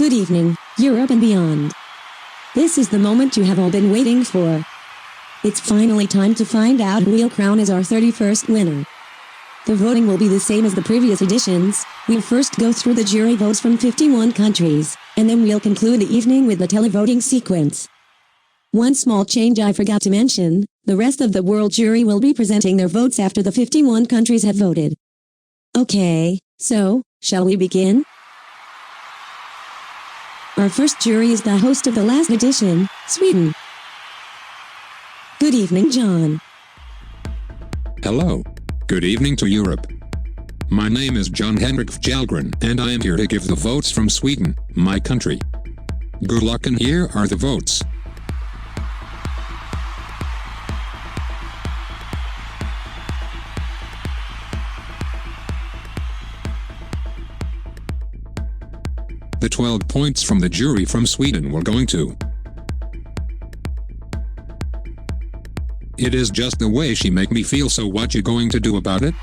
Good evening, Europe and beyond. This is the moment you have all been waiting for. It's finally time to find out who we'll crown as our 31st winner. The voting will be the same as the previous editions. We'll first go through the jury votes from 51 countries, and then we'll conclude the evening with the televoting sequence. One small change I forgot to mention, the rest of the world jury will be presenting their votes after the 51 countries have voted. Okay, so, shall we begin? Our first jury is the host of the last edition, Sweden. Good evening, John. Hello. Good evening to Europe. My name is John Henrik Fjällgren, and I am here to give the votes from Sweden, my country. Good luck, and here are the votes. The 12 points from the jury from Sweden were going to. It is just the way she make me feel, so what you going to do about it?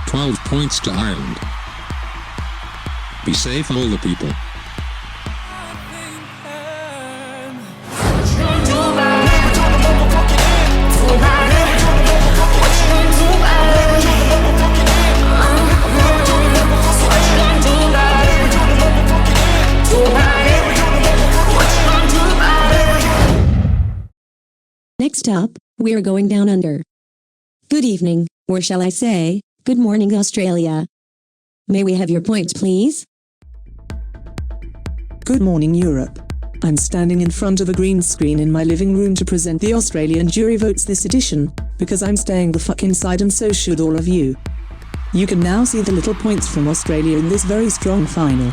12 points to Ireland. Be safe, all the people. Next up, we're going down under. Good evening, or shall I say, good morning, Australia. May we have your points, please? Good morning, Europe. I'm standing in front of a green screen in my living room to present the Australian jury votes this edition, because I'm staying the fuck inside, and so should all of you. You can now see the little points from Australia in this very strong final.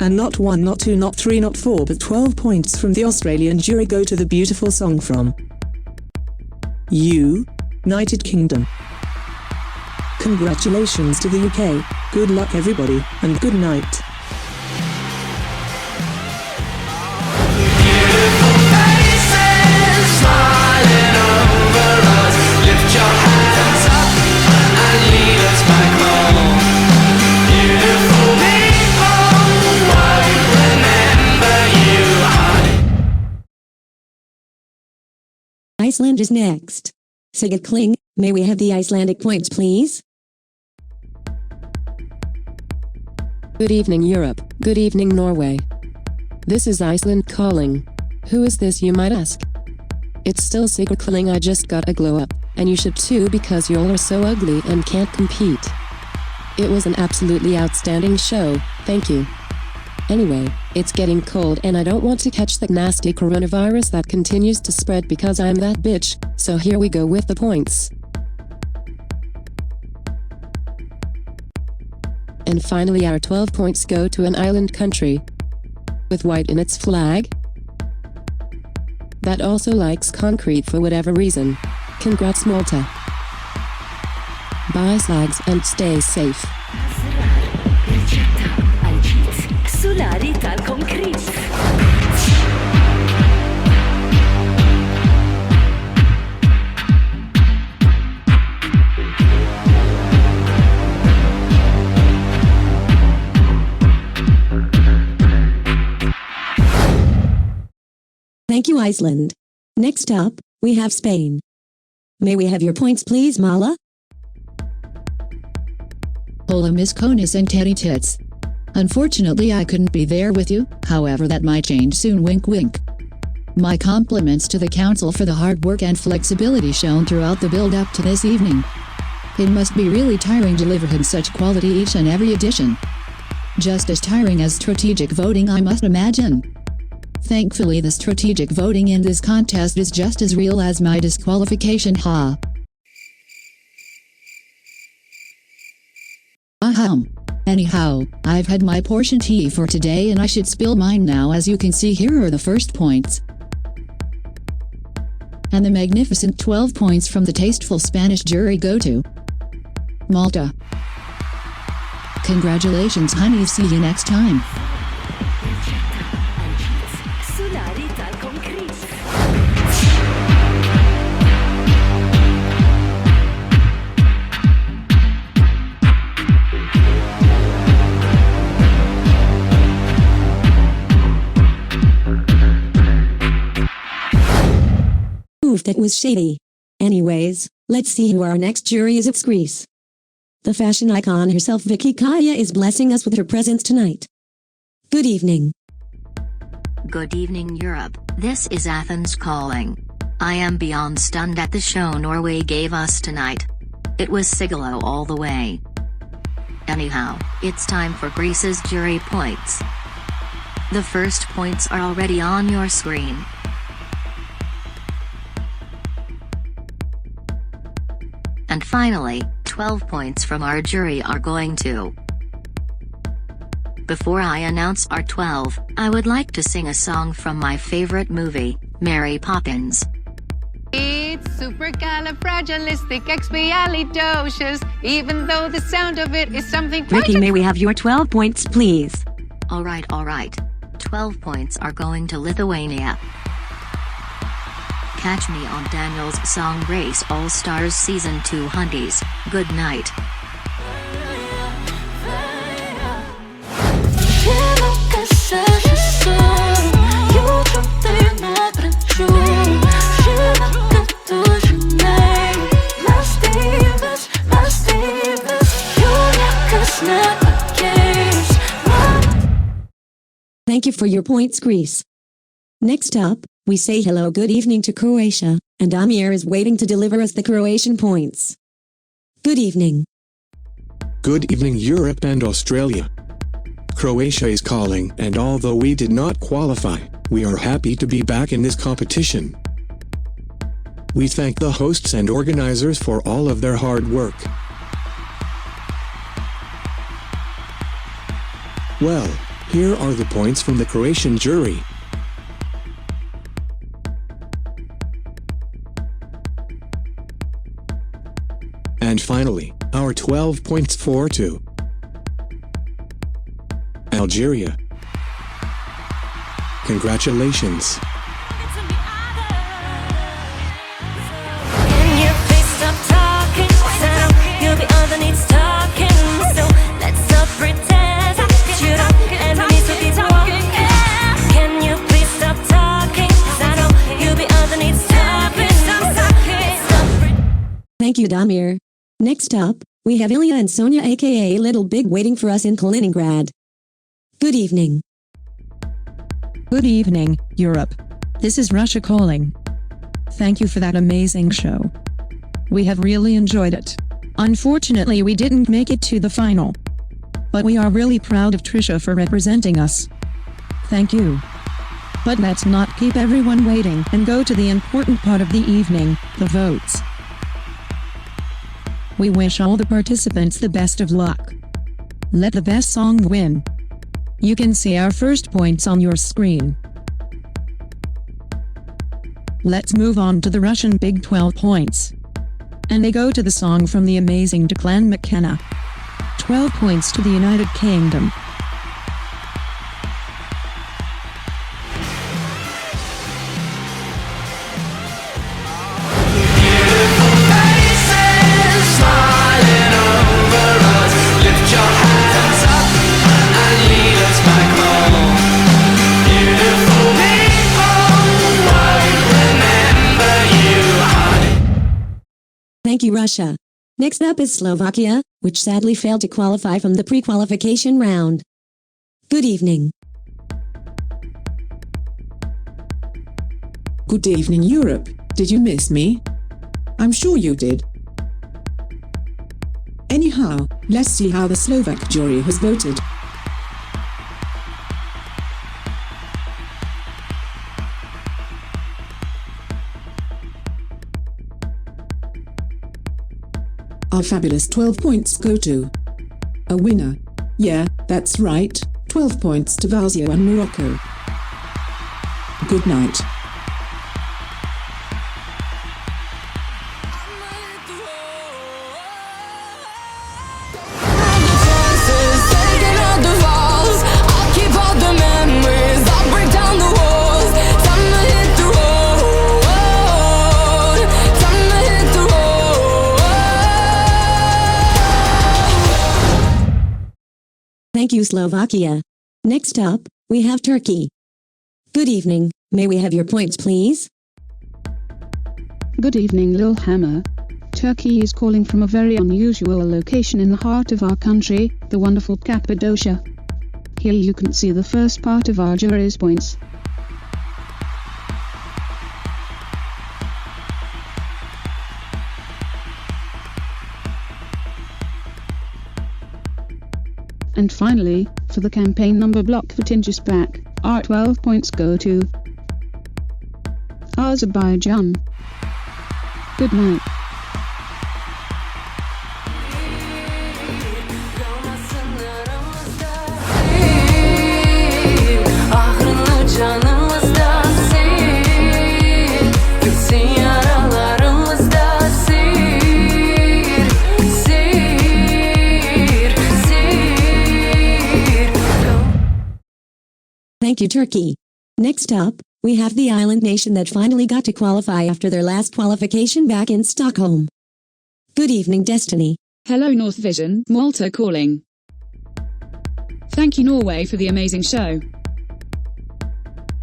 And not 1, not 2, not 3, not 4, but 12 points from the Australian jury go to the beautiful song from United Kingdom. Congratulations to the UK, good luck everybody, and good night. Iceland is next. Sigurd Kling, may we have the Icelandic points, please? Good evening, Europe. Good evening, Norway. This is Iceland calling. Who is this, you might ask? It's still Sigurd Kling. I just got a glow up, and you should too, because y'all are so ugly and can't compete. It was an absolutely outstanding show, thank you. Anyway, it's getting cold and I don't want to catch the nasty coronavirus that continues to spread because I'm that bitch, so here we go with the points. And finally our 12 points go to an island country with white in its flag that also likes concrete for whatever reason. Congrats, Malta. Bye, slags, and stay safe. Solari tal-konkrit. Thank you, Iceland. Next up, we have Spain. May we have your points, please, Mala? Hola, mis cones and teddy tits. Unfortunately, I couldn't be there with you, however that might change soon, wink wink. My compliments to the council for the hard work and flexibility shown throughout the build-up to this evening. It must be really tiring delivering such quality each and every edition. Just as tiring as strategic voting, I must imagine. Thankfully, the strategic voting in this contest is just as real as my disqualification, ha. Ahem. Anyhow, I've had my portion tea for today and I should spill mine now. As you can see, here are the first points. And the magnificent 12 points from the tasteful Spanish jury go to Malta. Congratulations, honey, see you next time. Oof, that was shady. Anyways, let's see who our next jury is. It's Greece. The fashion icon herself, Vicky Kaya, is blessing us with her presence tonight. Good evening. Good evening, Europe. This is Athens calling. I am beyond stunned at the show Norway gave us tonight. It was Sigalo all the way. Anyhow, it's time for Greece's jury points. The first points are already on your screen. And finally, 12 points from our jury are going to. Before I announce our 12, I would like to sing a song from my favorite movie, Mary Poppins. It's supercalifragilisticexpialidocious, even though the sound of it is something quite... Ricky, may we have your 12 points, please? Alright. 12 points are going to Lithuania. Catch me on Daniel's song Race All Stars Season 2 Hundies. Good night. Thank you for your points, Greece. Next up, we say hello good evening to Croatia, and Amir is waiting to deliver us the Croatian points. Good evening. Good evening, Europe and Australia. Croatia is calling, and although we did not qualify, we are happy to be back in this competition. We thank the hosts and organizers for all of their hard work. Well, here are the points from the Croatian jury. And finally, our 12 points for to Algeria. Congratulations. Can you please stop talking? You'll be underneath talking. So let's stop pretend you don't ever need to be talking. Can you please stop talking? I know you'll be underneath stopping. Thank you, Damir. Next up, we have Ilya and Sonia aka Little Big waiting for us in Kaliningrad. Good evening. Good evening, Europe. This is Russia calling. Thank you for that amazing show. We have really enjoyed it. Unfortunately, we didn't make it to the final. But we are really proud of Trisha for representing us. Thank you. But let's not keep everyone waiting and go to the important part of the evening, the votes. We wish all the participants the best of luck. Let the best song win. You can see our first points on your screen. Let's move on to the Russian Big 12 points. And they go to the song from the amazing Declan McKenna. 12 points to the United Kingdom. Thank you, Russia. Next up is Slovakia, which sadly failed to qualify from the pre-qualification round. Good evening. Good evening, Europe. Did you miss me? I'm sure you did. Anyhow, let's see how the Slovak jury has voted. Our fabulous 12 points go to a winner. Yeah, that's right, 12 points to Valzio and Morocco. Good night. Thank you, Slovakia. Next up, we have Turkey. Good evening, may we have your points, please? Good evening, Lillehammer. Turkey is calling from a very unusual location in the heart of our country, the wonderful Cappadocia. Here you can see the first part of our jury's points. And finally, for the campaign number block for Tinges back, our 12 points go to Azerbaijan. Good night. Thank you, Turkey. Next up, we have the island nation that finally got to qualify after their last qualification back in Stockholm. Good evening, Destiny. Hello, North Vision, Malta calling. Thank you, Norway, for the amazing show.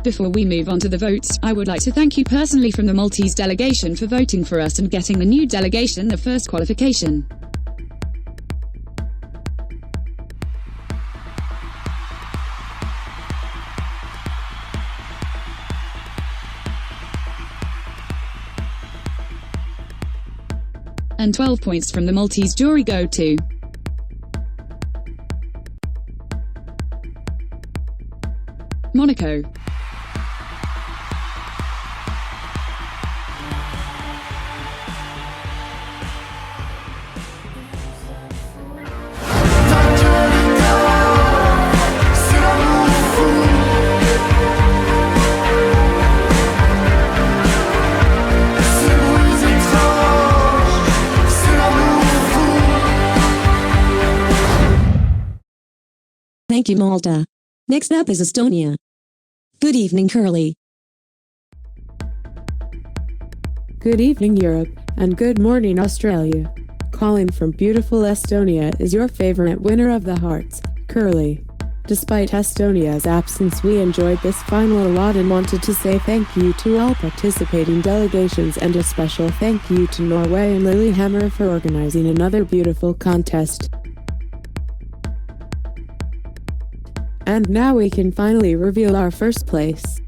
Before we move on to the votes, I would like to thank you personally from the Maltese delegation for voting for us and getting the new delegation the first qualification. And 12 points from the Maltese jury go to Monaco. Thank you, Malta. Next up is Estonia. Good evening, Curly. Good evening, Europe, and good morning, Australia. Calling from beautiful Estonia is your favorite winner of the hearts, Curly. Despite Estonia's absence, we enjoyed this final a lot and wanted to say thank you to all participating delegations and a special thank you to Norway and Lillehammer for organizing another beautiful contest. And now we can finally reveal our first place.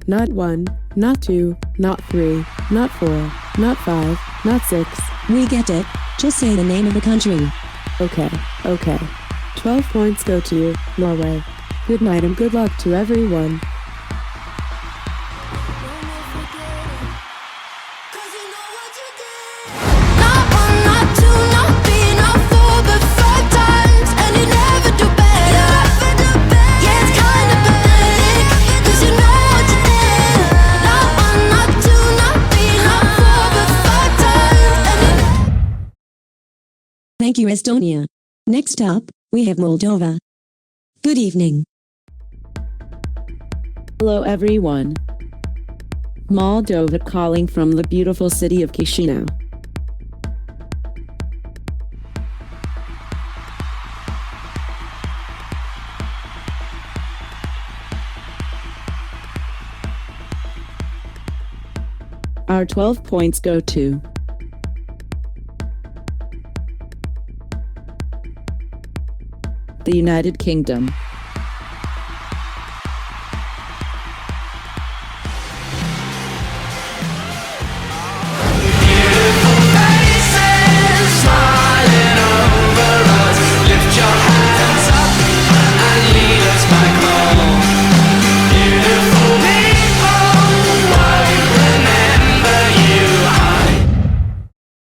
Not 1, not 2, not 3, not 4, not 5, not 6. We get it. Just say the name of the country. Okay. 12 points go to you, Norway. Good night and good luck to everyone. Thank you, Estonia. Next up, we have Moldova. Good evening. Hello everyone. Moldova calling from the beautiful city of Chisinau. Our 12 points go to the United Kingdom.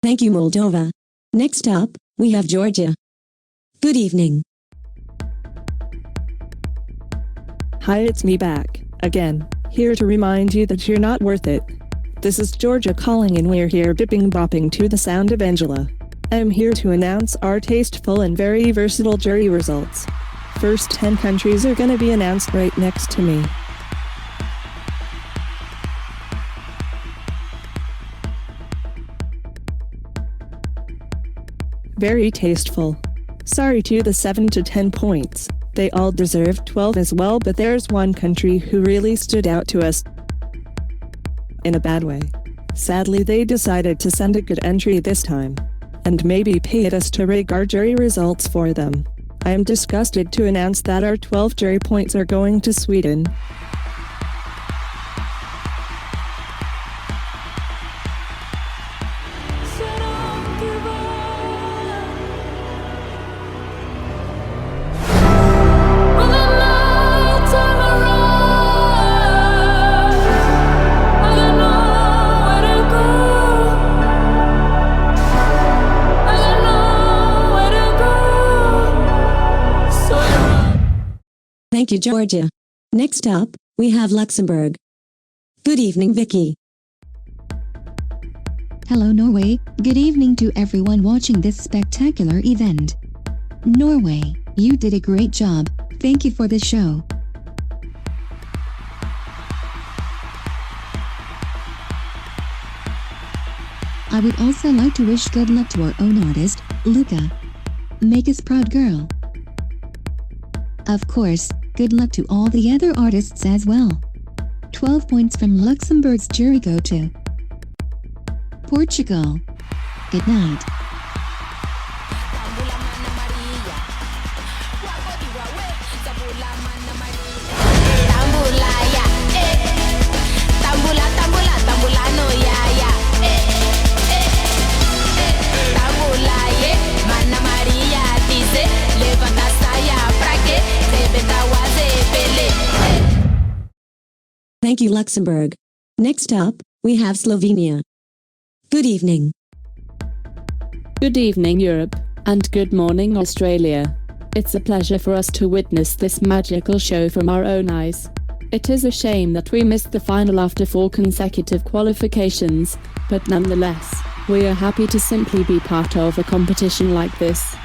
Thank you, Moldova. Next up, we have Georgia. Good evening. Hi, it's me back, again, here to remind you that you're not worth it. This is Georgia calling and we're here bipping bopping to the sound of Angela. I'm here to announce our tasteful and very versatile jury results. First 10 countries are gonna be announced right next to me. Very tasteful. Sorry to the 7 to 10 points. They all deserve 12 as well, but there's one country who really stood out to us. in a bad way. Sadly, they decided to send a good entry this time, and maybe paid us to rig our jury results for them. I am disgusted to announce that our 12 jury points are going to Sweden. Thank you, Georgia. Next up, we have Luxembourg. Good evening, Vicky. Hello, Norway. Good evening to everyone watching this spectacular event. Norway, you did a great job. Thank you for the show. I would also like to wish good luck to our own artist, Luca. Make us proud, girl. Of course, good luck to all the other artists as well. 12 points from Luxembourg's jury go to Portugal. Good night. Thank you, Luxembourg. Next up, we have Slovenia. Good evening. Good evening, Europe, and good morning, Australia. It's a pleasure for us to witness this magical show from our own eyes. It is a shame that we missed the final after 4 consecutive qualifications, but nonetheless, we are happy to simply be part of a competition like this.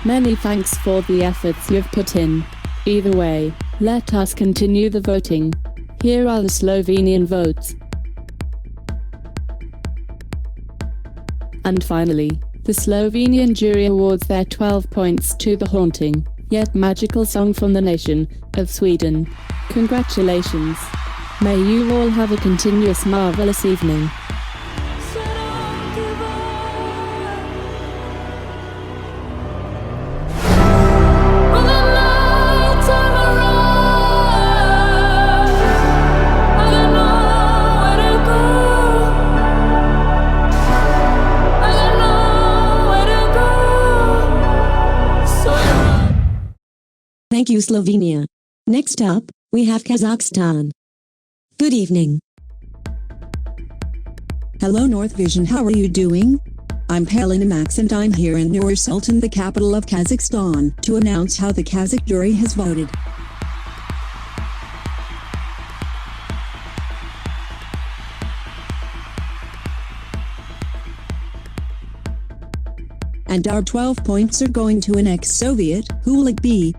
Many thanks for the efforts you've put in. Either way, let us continue the voting. Here are the Slovenian votes. And finally, the Slovenian jury awards their 12 points to the haunting, yet magical song from the nation of Sweden. Congratulations. May you all have a continuous marvelous evening. Thank you, Slovenia. Next up, we have Kazakhstan. Good evening. Hello, North Vision. How are you doing? I'm Helena Max and I'm here in Nur Sultan, the capital of Kazakhstan, to announce how the Kazakh jury has voted. And our 12 points are going to an ex-Soviet. Who will it be?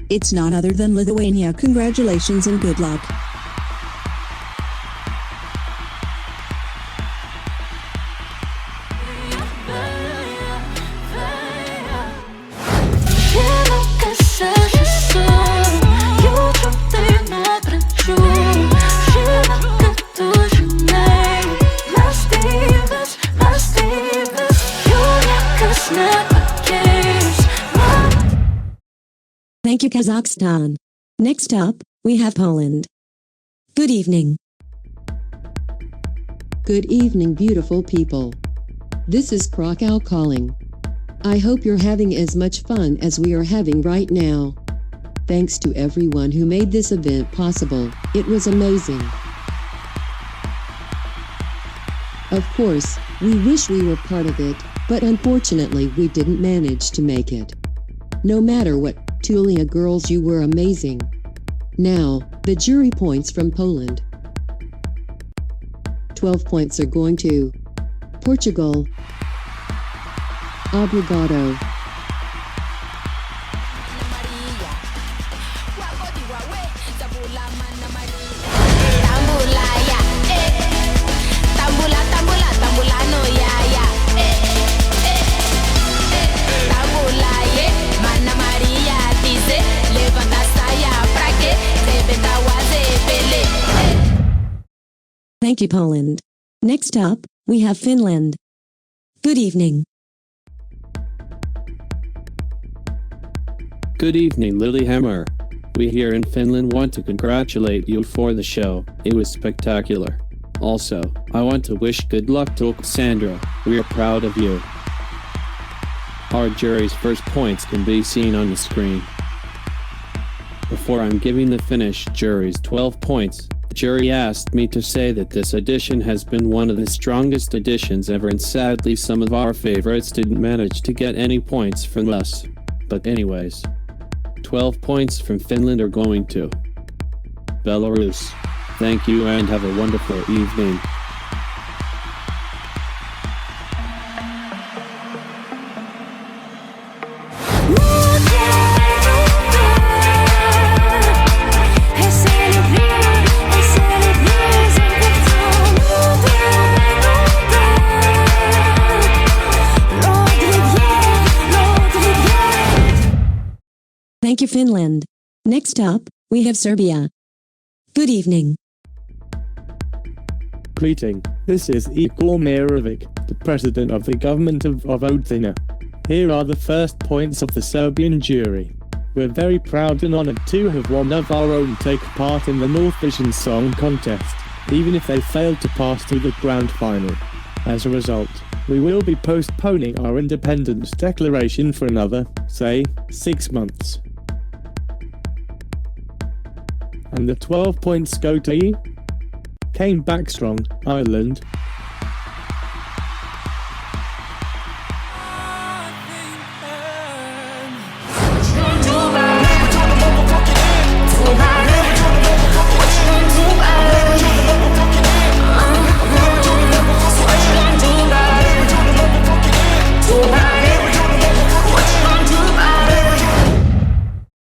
It's none other than Lithuania. Congratulations and good luck. Thank you, Kazakhstan. Next up, we have Poland. Good evening. Good evening, beautiful people. This is Krakow calling. I hope you're having as much fun as we are having right now. Thanks to everyone who made this event possible. It was amazing. Of course, we wish we were part of it, but unfortunately we didn't manage to make it. No matter what, Tulia girls, you were amazing. Now, the jury points from Poland. 12 points are going to Portugal. Obrigado. Thank you, Poland. Next up, we have Finland. Good evening. Good evening, Lillehammer. We here in Finland want to congratulate you for the show. It was spectacular. Also, I want to wish good luck to Sandra. We are proud of you. Our jury's first points can be seen on the screen. Before I'm giving the Finnish jury's 12 points, the jury asked me to say that this edition has been one of the strongest editions ever, and sadly some of our favorites didn't manage to get any points from us. But anyways, 12 points from Finland are going to Belarus. Thank you and have a wonderful evening. Thank you, Finland. Next up, we have Serbia. Good evening. Greeting, this is Igor Mirovic, the president of the government of Vojvodina. Here are the first points of the Serbian jury. We're very proud and honored to have one of our own take part in the North Vision Song Contest, even if they failed to pass to the grand final. As a result, we will be postponing our independence declaration for another, say, 6 months. And the 12 points go to Came Back Strong, Ireland.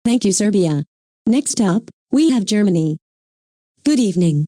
Thank you, Serbia. Next up, we have Germany. Good evening.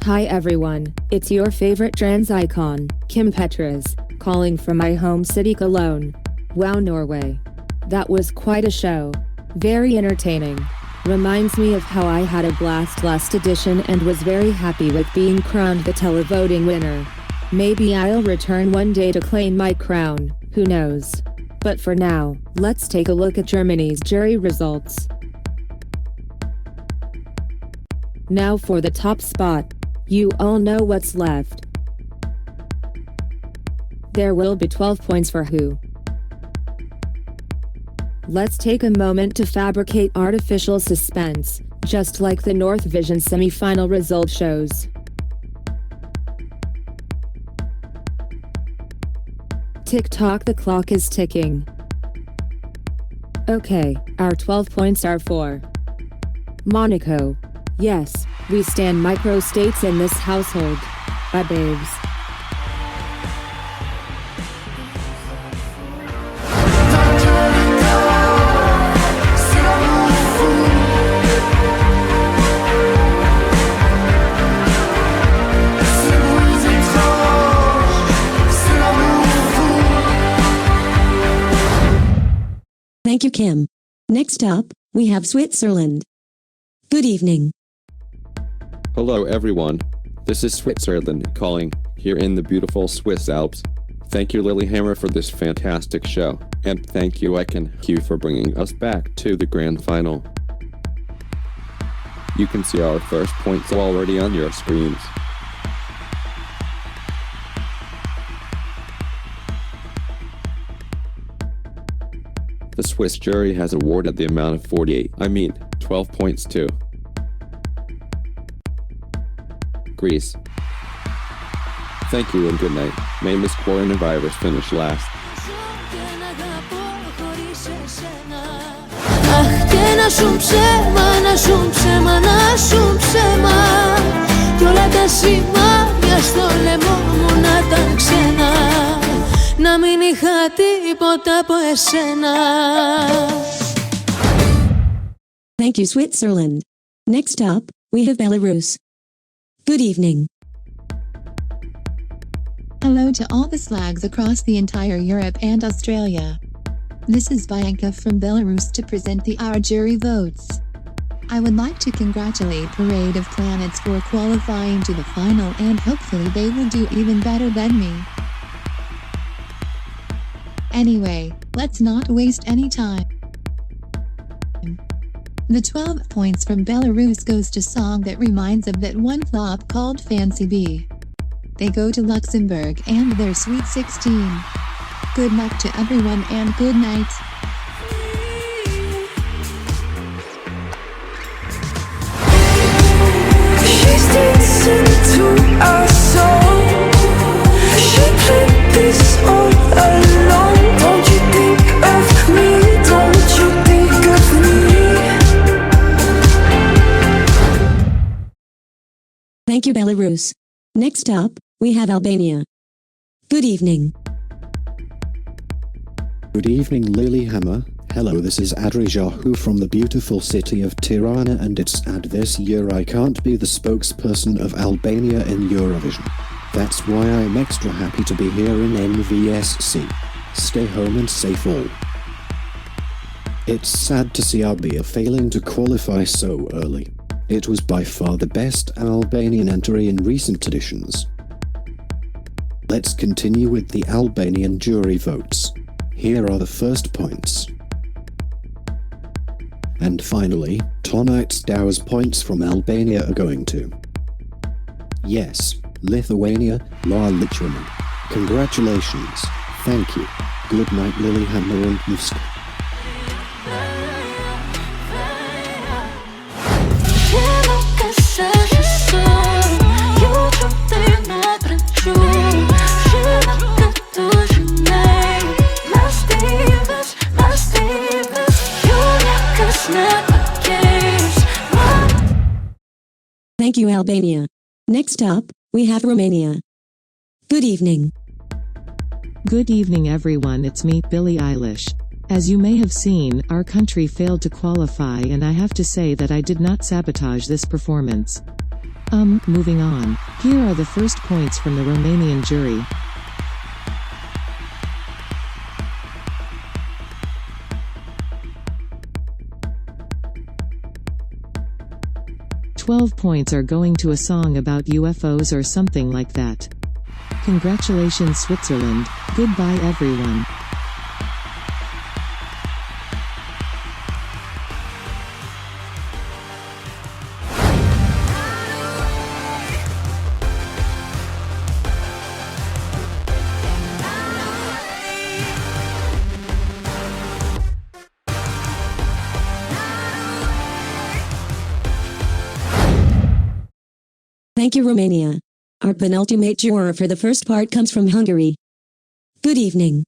Hi everyone, it's your favorite trans icon, Kim Petras, calling from my home city Cologne. Wow, Norway. That was quite a show. Very entertaining. Reminds me of how I had a blast last edition and was very happy with being crowned the televoting winner. Maybe I'll return one day to claim my crown, who knows. But for now, let's take a look at Germany's jury results. Now for the top spot. You all know what's left. There will be 12 points for who. Let's take a moment to fabricate artificial suspense, just like the North Vision semi-final result shows. Tick-tock, the clock is ticking. Okay, our 12 points are for Monaco. Yes, we stand micro-states in this household. Bye, babes. Thank you, Kim. Next up, we have Switzerland. Good evening. Hello everyone. This is Switzerland calling, here in the beautiful Swiss Alps. Thank you Lillehammer for this fantastic show, and thank you ICANN for bringing us back to the grand final. You can see our first points already on your screens. The Swiss jury has awarded the amount of 12 points to Greece. Thank you and good night. May Miss Coronavirus finish last. Αχ, και να σου ψέμα, να σου ψέμα, να σου ψέμα. Κι όλα τα σημάδια στο λαιμό μου να ήταν ξένα. Να μην είχα τίποτα από εσένα. Thank you, Switzerland. Next up, we have Belarus. Good evening. Hello to all the slags across the entire Europe and Australia. This is Bianca from Belarus to present the our jury votes. I would like to congratulate Parade of Planets for qualifying to the final, and hopefully they will do even better than me. Anyway, let's not waste any time. The 12 points from Belarus goes to song that reminds of that one flop called Fancy Bee. They go to Luxembourg and their Sweet 16. Good luck to everyone and good night. She's dancing to our song. She played this all along. Don't you think of me? Don't you think of me? Thank you, Belarus. Next up, we have Albania. Good evening. Good evening, Lilyhammer. Hello, this is Adrijahu from the beautiful city of Tirana, and this year I can't be the spokesperson of Albania in Eurovision. That's why I'm extra happy to be here in NVSC. Stay home and safe all. It's sad to see Albania failing to qualify so early. It was by far the best Albanian entry in recent editions. Let's continue with the Albanian jury votes. Here are the first points. And finally, tonight's Dow's points from Albania are going to... Yes, Lithuania, La Lithuania. Congratulations. Thank you. Good night, Lilyhammer and Musk. Thank you, Albania. Next up, we have Romania. Good evening. Good evening, everyone. It's me, Billie Eilish. As you may have seen, our country failed to qualify, and I have to say that I did not sabotage this performance. Moving on. Here are the first points from the Romanian jury. "12 points are going to a song about UFOs or something like that. Congratulations, Switzerland. Goodbye, everyone." Thank you, Romania. Our penultimate juror for the first part comes from Hungary. Good evening.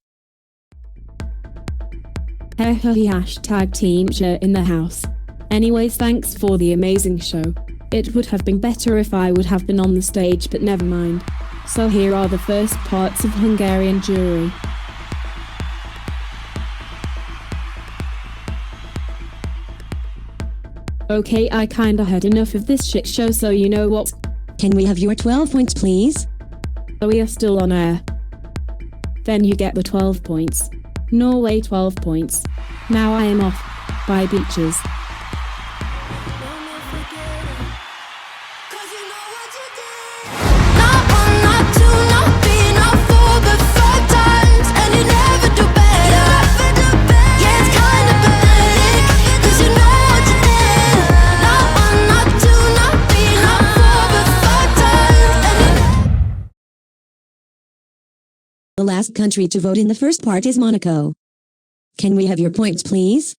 Hashtag Team Shirt in the house. Anyways, thanks for the amazing show. It would have been better if I would have been on the stage, but never mind. So here are the first parts of Hungarian jury. Okay, I kinda had enough of this shit show, so you know what? Can we have your 12 points, please? So we are still on air. Then you get the 12 points. Norway 12 points. Now I am off. Bye, beaches. The last country to vote in the first part is Monaco. Can we have your points, please?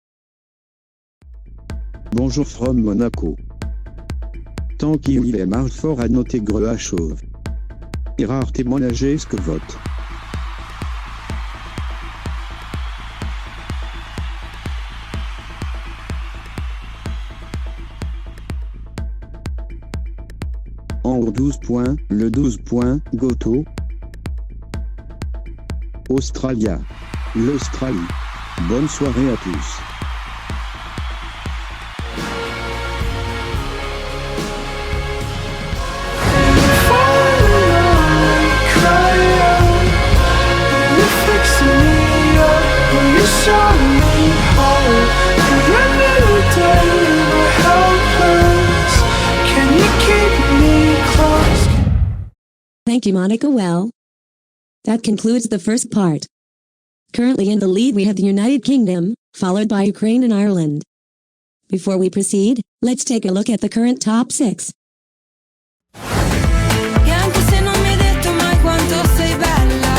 Bonjour from Monaco. Tant qu'il est marre fort à noter greux à chauve. Rare témoignager ce que vote. En haut 12 points, le 12 points, Goto. Australia. L'Australie. Bonne soirée à tous. Show me how, and every day will help Thank you, Monica. Well, that concludes the first part. Currently in the lead we have the United Kingdom, followed by Ukraine and Ireland. Before we proceed, let's take a look at the current top 6. E anche se non mi hai detto mai quanto sei bella,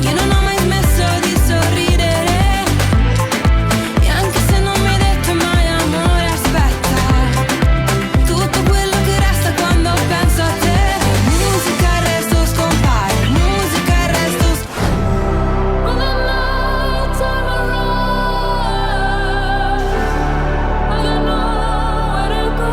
io non ho mai smesso di sorridere. E anche se non mi hai detto mai amore, aspetta, tutto quello che resta quando penso a te. Musica il resto scompare, musica il resto When the night time arrives, I got nowhere to go.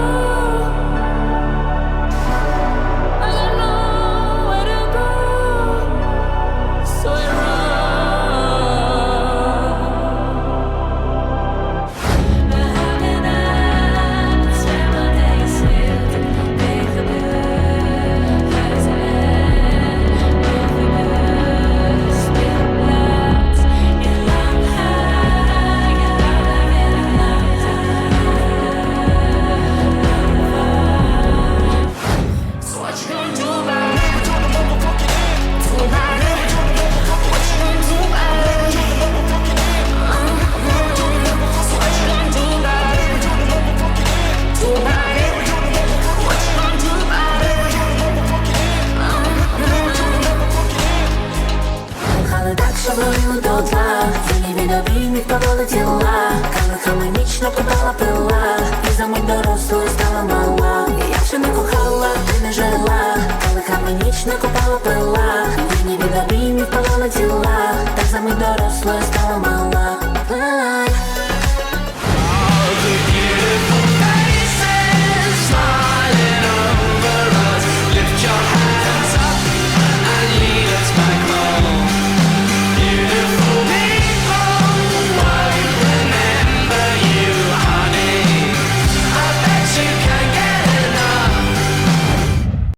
Механічно подала пила, і за мить дорослою стала мала. І я ще не кохала, ти не жила, коли механічно купала пила. Мені від обіймів палали тіла, так за мить дорослою стала мала.